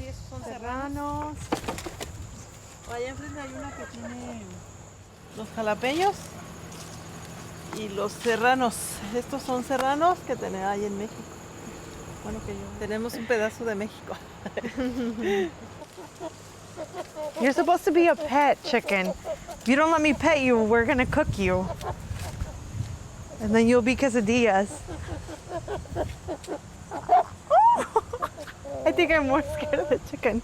Sí, esos son serranos. Allá enfrente hay una que tiene los jalapeños y los serranos. Estos son serranos que tenemos ahí en México. Bueno, que yo. Tenemos un pedazo de México. You're supposed to be a pet chicken. If you don't let me pet you, we're gonna cook you. And then you'll be quesadillas. I think I'm more scared of the chicken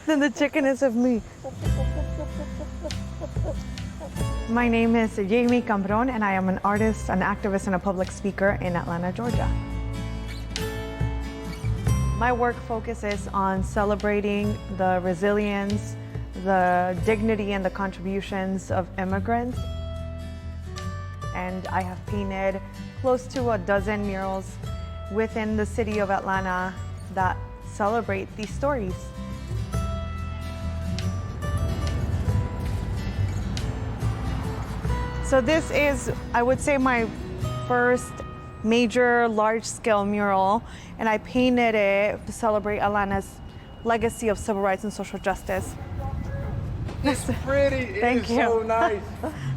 than the chicken is of me. My name is Yehimi Cambron, and I am an artist, an activist, and a public speaker in Atlanta, Georgia. My work focuses on celebrating the resilience, the dignity, and the contributions of immigrants. And I have painted close to a dozen murals within the city of Atlanta that celebrate these stories. So this is, I would say, my first major large-scale mural, and I painted it to celebrate Atlanta's legacy of civil rights and social justice. It's pretty. Thank you. So nice.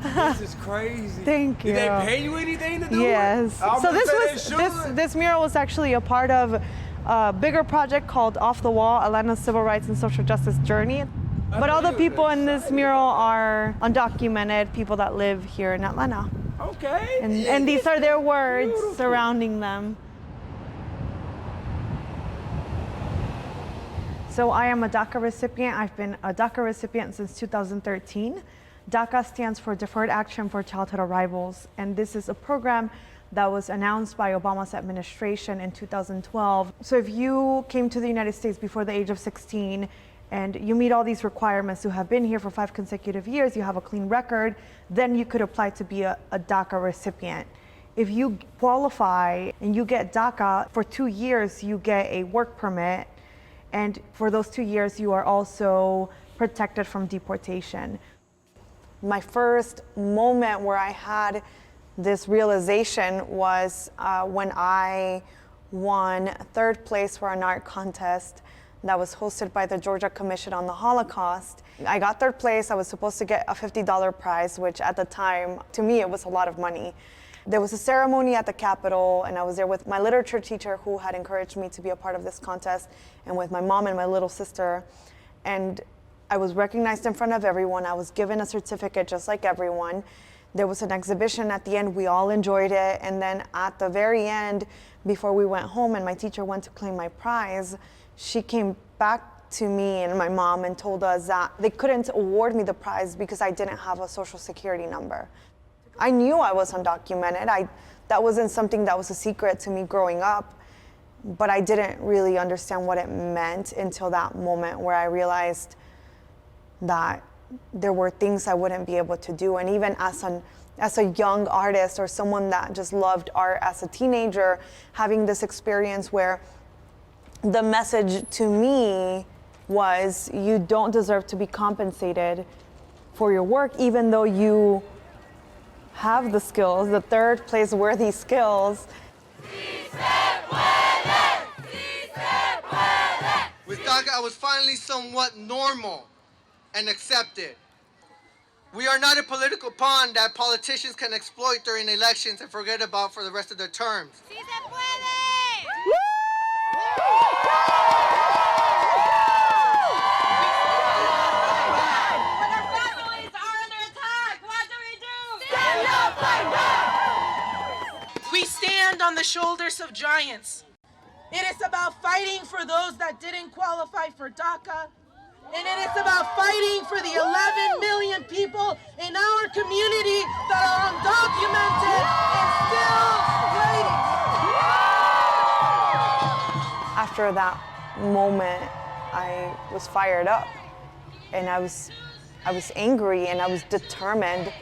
This is crazy. Thank you. Did they pay you anything to do yes. it? Yes. So this mural was actually a part of a bigger project called Off the Wall, Atlanta's Civil Rights and Social Justice Journey. But all the people in this mural are undocumented people that live here in Atlanta. Okay. And these are their words surrounding them. So I am a DACA recipient. I've been a DACA recipient since 2013. DACA stands for Deferred Action for Childhood Arrivals, and this is a program that was announced by Obama's administration in 2012. So if you came to the United States before the age of 16 and you meet all these requirements to have been here for 5 consecutive years, you have a clean record, then you could apply to be a DACA recipient. If you qualify and you get DACA, for 2 years you get a work permit, and for those 2 years you are also protected from deportation. My first moment where I had this realization was when I won 3rd place for an art contest that was hosted by the Georgia Commission on the Holocaust. I got 3rd place. I was supposed to get a $50 prize, which at the time, to me, it was a lot of money. There was a ceremony at the Capitol, and I was there with my literature teacher who had encouraged me to be a part of this contest, and with my mom and my little sister. And I was recognized in front of everyone. I was given a certificate just like everyone. There was an exhibition at the end. We all enjoyed it. And then at the very end, before we went home and my teacher went to claim my prize, she came back to me and my mom and told us that they couldn't award me the prize because I didn't have a social security number. I knew I was undocumented. That wasn't something that was a secret to me growing up, but I didn't really understand what it meant until that moment where I realized that there were things I wouldn't be able to do. And even as a young artist or someone that just loved art as a teenager, having this experience where the message to me was, you don't deserve to be compensated for your work, even though you have the skills, the 3rd place worthy skills. With DACA, I was finally somewhat normal and accepted. We are not a political pawn that politicians can exploit during elections and forget about for the rest of their terms. ¡Sí se puede! When our families are under attack, what do we do? Stand up, fight back! We stand on the shoulders of giants. It is about fighting for those that didn't qualify for DACA. And it is about fighting for the 11 million people in our community that are undocumented and still waiting. After that moment, I was fired up, and I was angry, and I was determined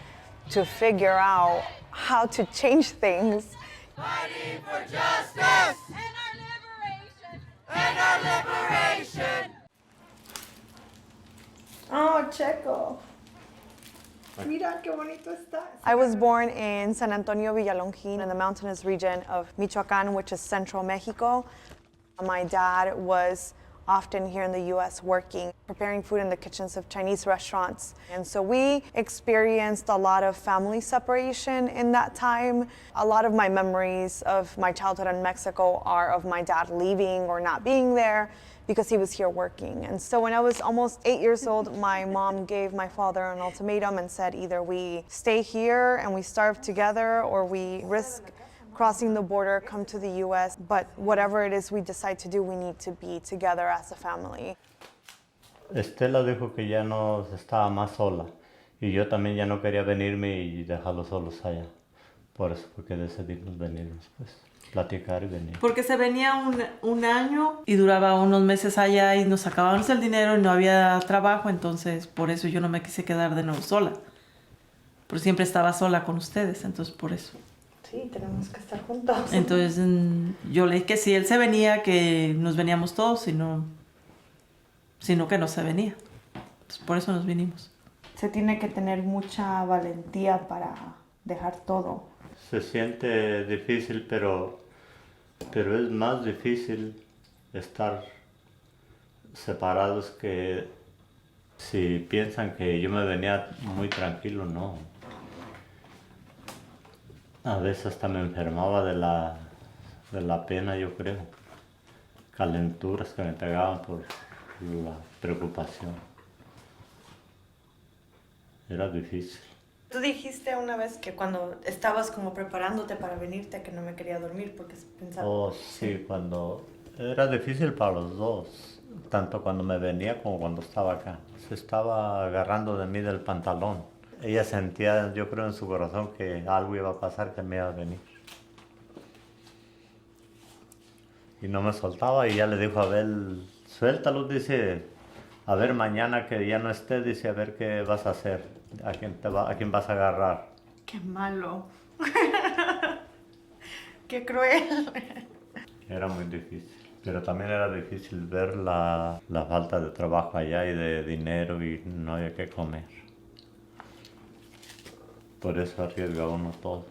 to figure out how to change things. Fighting for justice and our liberation. And our liberation. Oh, Checo. Mira qué bonito está. I was born in San Antonio, Villalongín, in the mountainous region of Michoacán, which is central Mexico. My dad was often here in the US working, preparing food in the kitchens of Chinese restaurants. And so we experienced a lot of family separation in that time. A lot of my memories of my childhood in Mexico are of my dad leaving or not being there because he was here working. And so when I was almost 8 years old, my mom gave my father an ultimatum and said either we stay here and we starve together or we risk crossing the border, come to the US, but whatever it is we decide to do, we need to be together as a family. Estela dijo que ya no estaba más sola y yo también ya no quería venirme y dejarlos solos allá. Por eso fue que decidimos venirnos, pues, platicar y venir. Porque se venía un año y duraba unos meses allá y nos acabábamos el dinero y no había trabajo, entonces por eso yo no me quise quedar de nuevo sola. Pero siempre estaba sola con ustedes, entonces por eso. Sí, tenemos que estar juntos. Entonces yo le dije que si él se venía, que nos veníamos todos, sino que no se venía. Entonces por eso nos vinimos. Se tiene que tener mucha valentía para dejar todo. Se siente difícil, pero es más difícil estar separados que si piensan que yo me venía muy tranquilo, no. A veces hasta me enfermaba de la pena, yo creo. Calenturas que me pegaban por la preocupación. Era difícil. Tú dijiste una vez que cuando estabas como preparándote para venirte que no me quería dormir porque pensaba... Oh, sí, cuando... Era difícil para los dos, tanto cuando me venía como cuando estaba acá. Se estaba agarrando de mí del pantalón. Ella sentía, yo creo en su corazón, que algo iba a pasar, que me iba a venir. Y no me soltaba y ya le dijo a Abel, suéltalo, dice, a ver mañana que ya no esté, dice, a ver qué vas a hacer, a quién vas a agarrar. Qué malo. Qué cruel. Era muy difícil, pero también era difícil ver la falta de trabajo allá y de dinero y no había que comer. Por eso arriesga uno todo.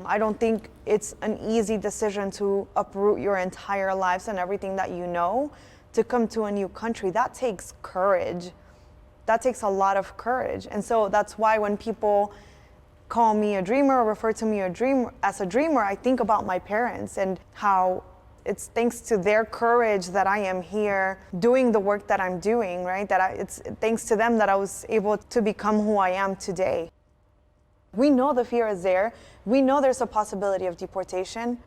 I don't think it's an easy decision to uproot your entire lives and everything that you know to come to a new country. That takes courage. That takes a lot of courage. And so that's why when people call me a dreamer or refer to me as a dreamer, I think about my parents and how it's thanks to their courage that I am here doing the work that I'm doing, right? It's thanks to them that I was able to become who I am today. We know the fear is there. We know there's a possibility of deportation,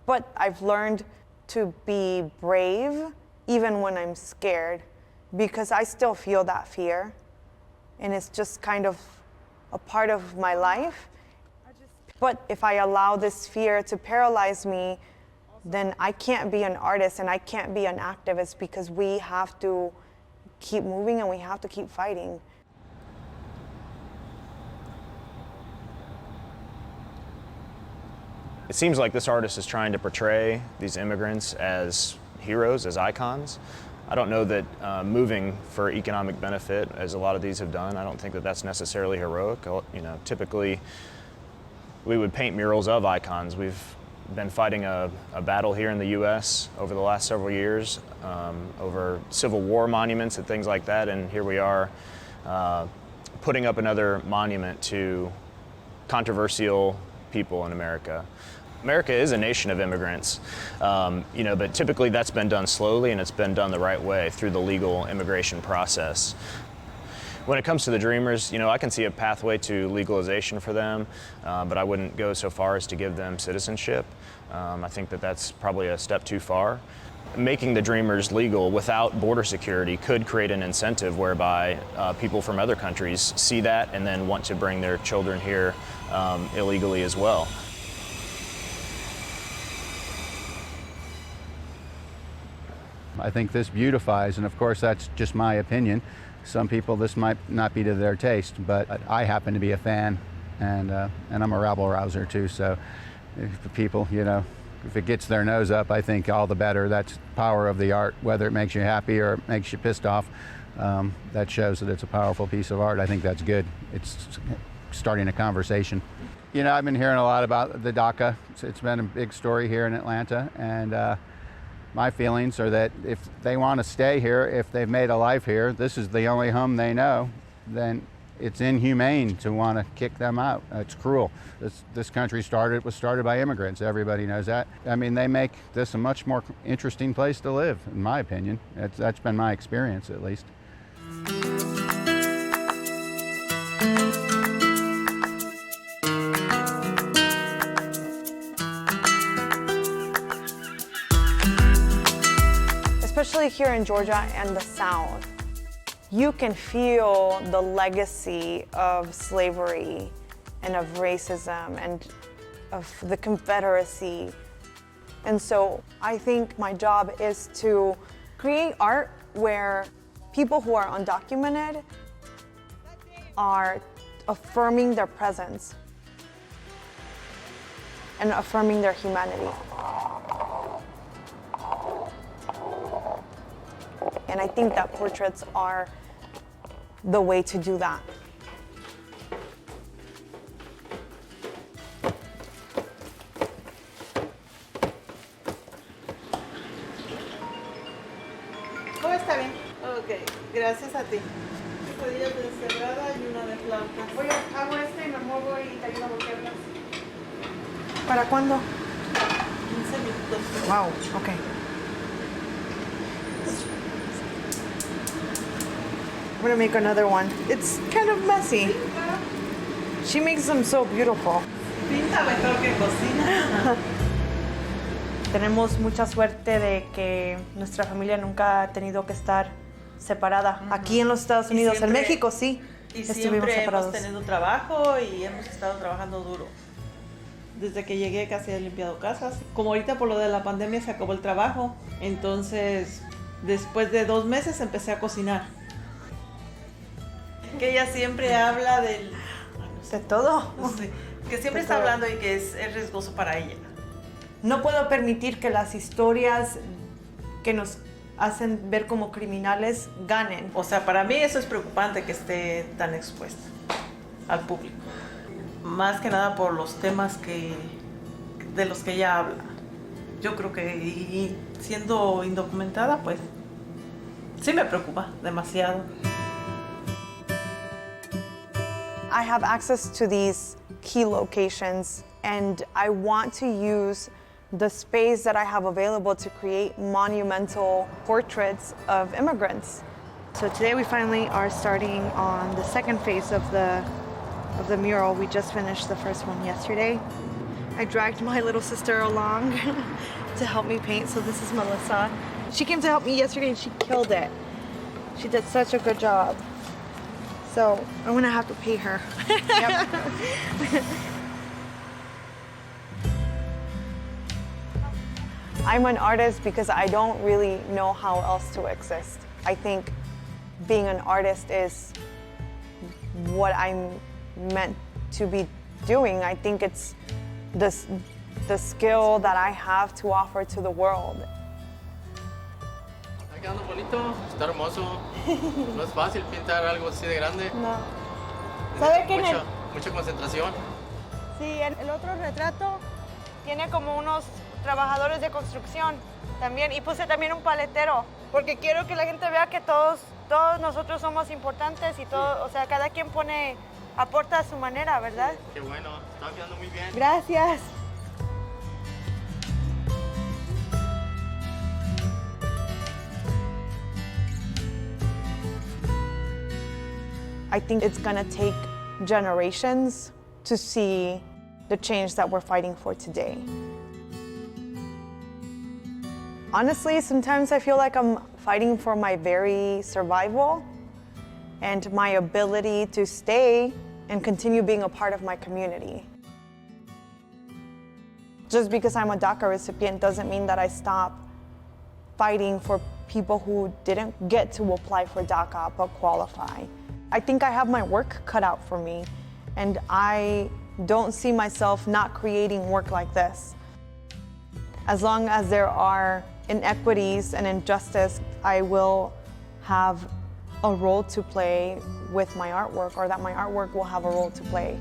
but I've learned to be brave even when I'm scared because I still feel that fear. And it's just kind of a part of my life. But if I allow this fear to paralyze me, then I can't be an artist and I can't be an activist because we have to keep moving and we have to keep fighting. It seems like this artist is trying to portray these immigrants as heroes, as icons. I don't know that moving for economic benefit, as a lot of these have done, I don't think that that's necessarily heroic. You know, typically we would paint murals of icons. We've been fighting a battle here in the US over the last several years over Civil War monuments and things like that, and here we are putting up another monument to controversial people in America. America is a nation of immigrants, you know, but typically that's been done slowly and it's been done the right way through the legal immigration process. When it comes to the Dreamers, you know, I can see a pathway to legalization for them, but I wouldn't go so far as to give them citizenship. I think that that's probably a step too far. Making the Dreamers legal without border security could create an incentive whereby people from other countries see that and then want to bring their children here illegally as well. I think this beautifies, and of course that's just my opinion. Some people this might not be to their taste, but I happen to be a fan, and I'm a rabble rouser too, so if the people, you know, if it gets their nose up, I think all the better. That's the power of the art, whether it makes you happy or it makes you pissed off. That shows that it's a powerful piece of art. I think that's good. It's starting a conversation. You know, I've been hearing a lot about the DACA. It's been a big story here in Atlanta, and my feelings are that if they want to stay here, if they've made a life here, this is the only home they know, then it's inhumane to want to kick them out. It's cruel. This country was started by immigrants. Everybody knows that. I mean, they make this a much more interesting place to live, in my opinion. That's been my experience, at least. Especially here in Georgia and the South, you can feel the legacy of slavery and of racism and of the Confederacy. And so I think my job is to create art where people who are undocumented are affirming their presence and affirming their humanity. And I think that portraits are the way to do that. ¿Todo está bien? Ok, gracias a ti. Rodillas de cerrada y una de flauta. Oye, hago este y me muevo y te ayudo a voltearlas. ¿Para cuándo? 15 minutos. Wow, okay. I'm gonna make another one. It's kind of messy. She makes them so beautiful. Pinta mejor que cocina. Tenemos mucha suerte de que nuestra familia nunca ha tenido que estar separada. Aquí en los Estados Unidos, en México sí. Y estuvimos siempre hemos separados. tenido trabajo y hemos estado trabajando duro. Desde que llegué casi he limpiado casas. Como ahorita por lo de la pandemia se acabó el trabajo, entonces después de 2 meses empecé a cocinar. Que ella siempre habla del... De todo. Sí, que siempre está hablando y que es riesgoso para ella. No puedo permitir que las historias que nos hacen ver como criminales ganen. O sea, para mí eso es preocupante que esté tan expuesta al público. Más que nada por los temas de los que ella habla. Yo creo que y siendo indocumentada, pues sí me preocupa demasiado. I have access to these key locations and I want to use the space that I have available to create monumental portraits of immigrants. So today we finally are starting on the second phase of the mural. We just finished the first one yesterday. I dragged my little sister along to help me paint. So this is Melissa. She came to help me yesterday and she killed it. She did such a good job. So I'm gonna have to pay her. Yep. I'm an artist because I don't really know how else to exist. I think being an artist is what I'm meant to be doing. I think it's the skill that I have to offer to the world. Está quedando bonito, está hermoso. No es fácil pintar algo así de grande. No. ¿Sabe qué? Mucha concentración. Sí, el otro retrato tiene como unos trabajadores de construcción también y puse también un paletero porque quiero que la gente vea que todos nosotros somos importantes y todo, o sea, cada quien aporta a su manera, ¿verdad? Qué bueno, está quedando muy bien. Gracias. I think it's gonna take generations to see the change that we're fighting for today. Honestly, sometimes I feel like I'm fighting for my very survival and my ability to stay and continue being a part of my community. Just because I'm a DACA recipient doesn't mean that I stop fighting for people who didn't get to apply for DACA but qualify. I think I have my work cut out for me, and I don't see myself not creating work like this. As long as there are inequities and injustice, I will have a role to play with my artwork, or that my artwork will have a role to play.